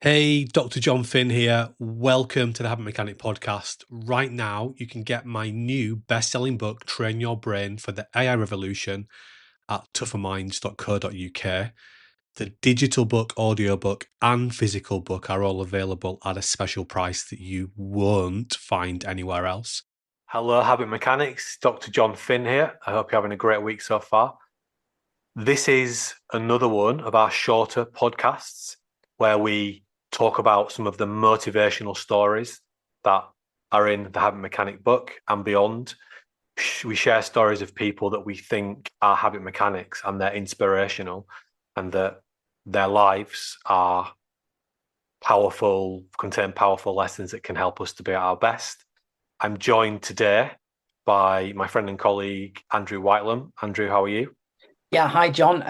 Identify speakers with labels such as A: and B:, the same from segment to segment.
A: Hey, Dr. Jon Finn here. Welcome to the Habit Mechanic podcast. Right now, you can get my new best-selling book, Train Your Brain for the AI Revolution, at tougherminds.co.uk. The digital book, audiobook, and physical book are all available at a special price that you won't find anywhere else.
B: Hello, Habit Mechanics. Dr. Jon Finn here. I hope you're having a great week so far. This is another one of our shorter podcasts where we talk about some of the motivational stories that are in the Habit Mechanic book and beyond. We share stories of people that we think are habit mechanics and they're inspirational and that their lives are powerful, contain powerful lessons that can help us to be at our best. I'm joined today by my friend and colleague, Andrew Whitelam. Andrew, how are you?
C: Yeah, hi, John.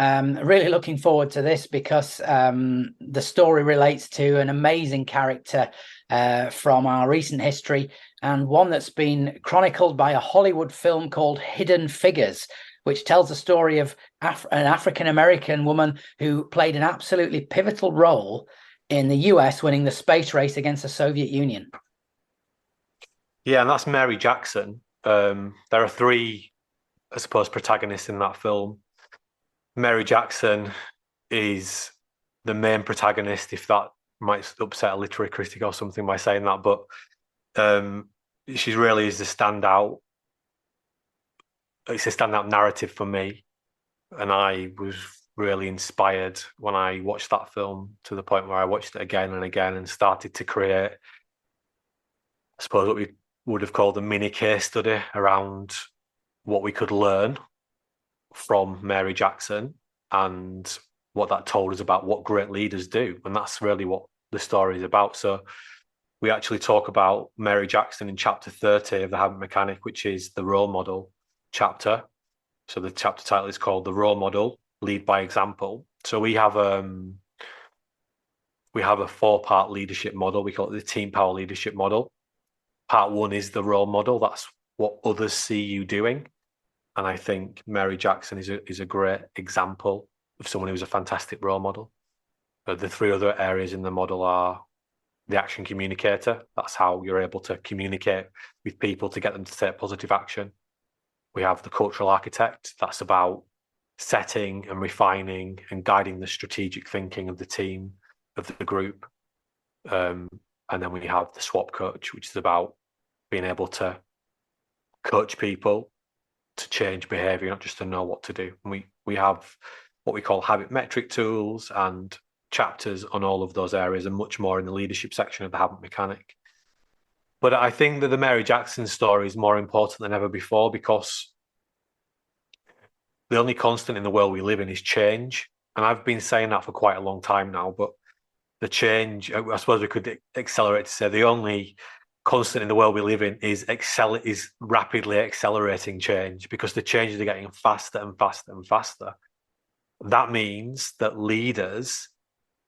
C: Really looking forward to this because the story relates to an amazing character from our recent history and one that's been chronicled by a Hollywood film called Hidden Figures, which tells the story of an African-American woman who played an absolutely pivotal role in the US winning the space race against the Soviet Union.
B: Yeah, and that's Mary Jackson. There are three, I suppose, protagonists in that film. Mary Jackson is the main protagonist, if that might upset a literary critic or something by saying that, but she really is the standout. It's a standout narrative for me, and I was really inspired when I watched that film to the point where I watched it again and again and started to create, I suppose, what we would have called a mini case study around what we could learn from Mary Jackson and what that told us about what great leaders do. And that's really what the story is about. So we actually talk about Mary Jackson in chapter 30 of The Habit Mechanic, which is the role model chapter. So the chapter title is called The Role Model, Lead by Example. So we have a 4-part leadership model. We call it the team power leadership model. Part one is the role model. That's what others see you doing. And I think Mary Jackson is a great example of someone who's a fantastic role model. The three other areas in the model are the action communicator. That's how you're able to communicate with people to get them to take positive action. We have the cultural architect. That's about setting and refining and guiding the strategic thinking of the team, of the group. And then we have the swap coach, which is about being able to coach people to change behavior, not just to know what to do. And we have what we call habit metric tools and chapters on all of those areas and much more in the leadership section of the Habit Mechanic. But I think that the Mary Jackson story is more important than ever before because the only constant in the world we live in is change. And I've been saying that for quite a long time now, but the change, I suppose we could accelerate to say the only constant in the world we live in is rapidly accelerating change because the changes are getting faster and faster and faster. That means that leaders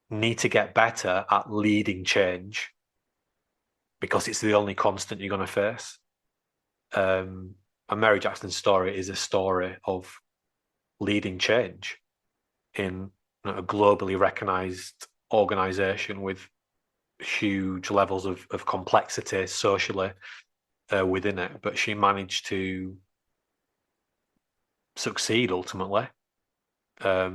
B: need to get better at leading change because it's the only constant you're going to face. And Mary Jackson's story is a story of leading change in a globally recognized organization with huge levels of complexity socially within it, but she managed to succeed ultimately. I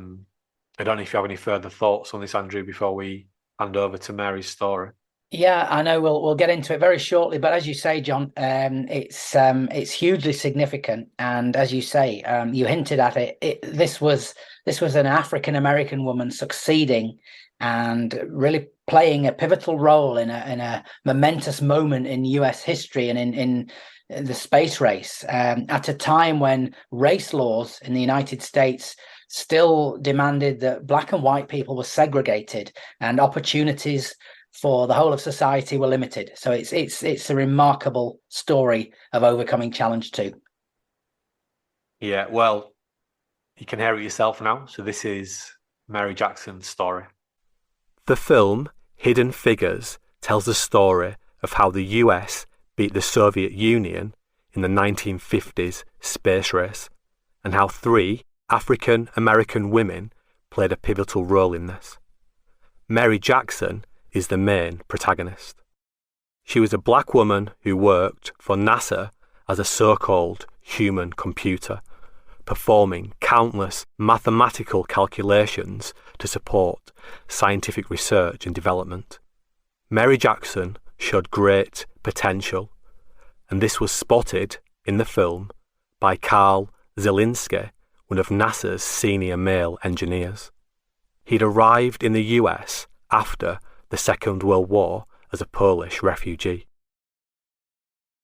B: don't know if you have any further thoughts on this, Andrew, before we hand over to Mary's story.
C: Yeah, I know we'll get into it very shortly, but as you say, John, it's hugely significant. And as you say, you hinted at it. This was an African American woman succeeding and really playing a pivotal role in a momentous moment in US history and in the space race at a time when race laws in the United States still demanded that black and white people were segregated and opportunities for the whole of society were limited. So it's a remarkable story of overcoming challenge too.
B: Yeah, well, you can hear it yourself now. So this is Mary Jackson's story. The film Hidden Figures tells the story of how the US beat the Soviet Union in the 1950s space race and how 3 African American women played a pivotal role in this. Mary Jackson is the main protagonist. She was a black woman who worked for NASA as a so-called human computer, performing countless mathematical calculations to support scientific research and development. Mary Jackson showed great potential, and this was spotted in the film by Carl Zielinski, one of NASA's senior male engineers. He'd arrived in the US after the Second World War as a Polish refugee.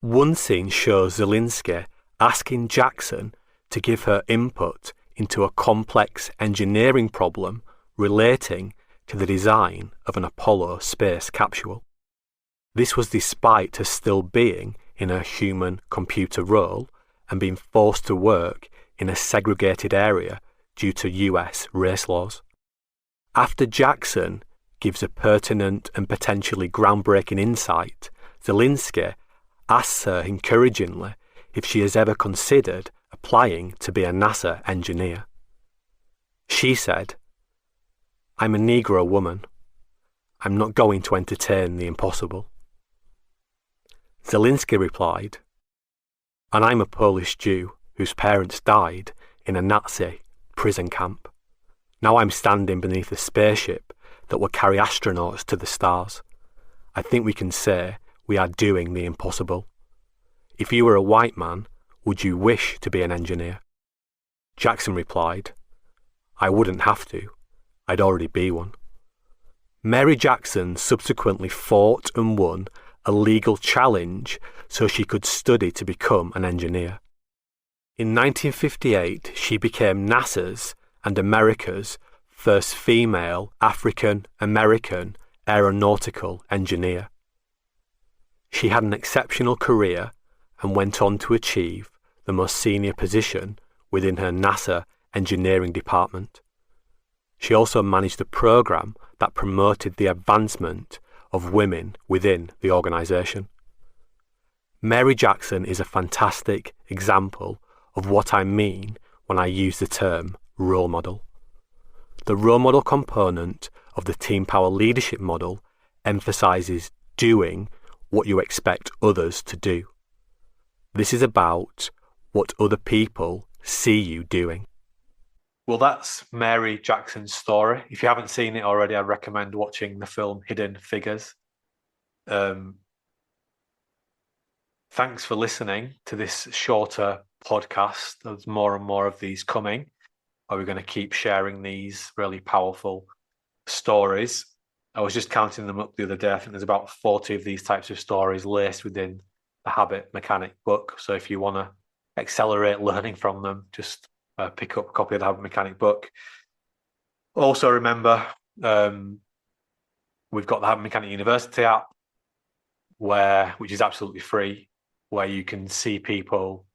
B: One scene shows Zielinski asking Jackson to give her input into a complex engineering problem relating to the design of an Apollo space capsule. This was despite her still being in her human-computer role and being forced to work in a segregated area due to US race laws. After Jackson gives a pertinent and potentially groundbreaking insight, Zielinski asks her encouragingly if she has ever considered applying to be a NASA engineer. She said, "I'm a Negro woman. I'm not going to entertain the impossible." Zielinski replied, "And I'm a Polish Jew whose parents died in a Nazi prison camp. Now I'm standing beneath a spaceship that will carry astronauts to the stars. I think we can say we are doing the impossible. If you were a white man, would you wish to be an engineer?" Jackson replied, "I wouldn't have to. I'd already be one." Mary Jackson subsequently fought and won a legal challenge so she could study to become an engineer. In 1958, she became NASA's and America's first female African-American aeronautical engineer. She had an exceptional career and went on to achieve the most senior position within her NASA engineering department. She also managed a program that promoted the advancement of women within the organization. Mary Jackson is a fantastic example of what I mean when I use the term role model. The role model component of the Team Power leadership model emphasizes doing what you expect others to do. This is about what other people see you doing.
A: Well, that's Mary Jackson's story. If you haven't seen it already, I recommend watching the film Hidden Figures. Thanks for listening to this shorter podcast. There's more and more of these coming. We're going to keep sharing these really powerful stories. I was just counting them up the other day. I think there's about 40 of these types of stories laced within the Habit Mechanic book. So if you want to accelerate learning from them, just pick up a copy of the Habit Mechanic book. Also remember, we've got the Habit Mechanic University app, which is absolutely free, where you can see people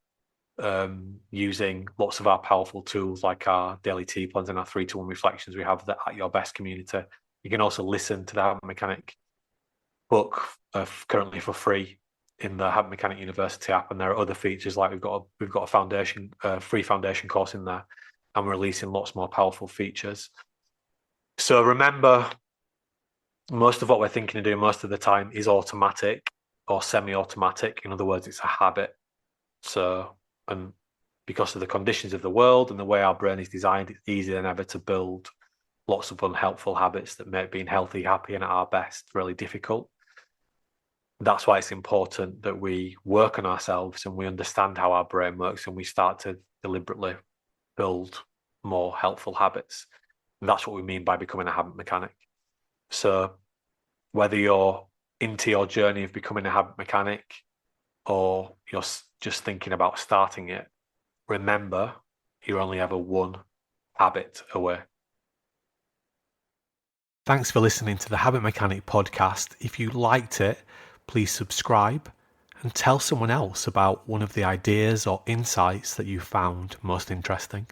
A: using lots of our powerful tools like our daily T plans and our 3-to-1 reflections. We have the At Your Best community. You can also listen to the Habit Mechanic book currently for free in the Habit Mechanic University app, and there are other features like we've got a foundation, free foundation course in there, and we're releasing lots more powerful features. So remember, most of what we're thinking of doing most of the time is automatic or semi-automatic. In other words, it's a habit. So, and because of the conditions of the world and the way our brain is designed, it's easier than ever to build lots of unhelpful habits that make being healthy, happy, and at our best really difficult. That's why it's important that we work on ourselves and we understand how our brain works and we start to deliberately build more helpful habits. And that's what we mean by becoming a habit mechanic. So whether you're into your journey of becoming a habit mechanic or you're just thinking about starting it, remember, you're only ever one habit away. Thanks for listening to the Habit Mechanic podcast. If you liked it, please subscribe and tell someone else about one of the ideas or insights that you found most interesting.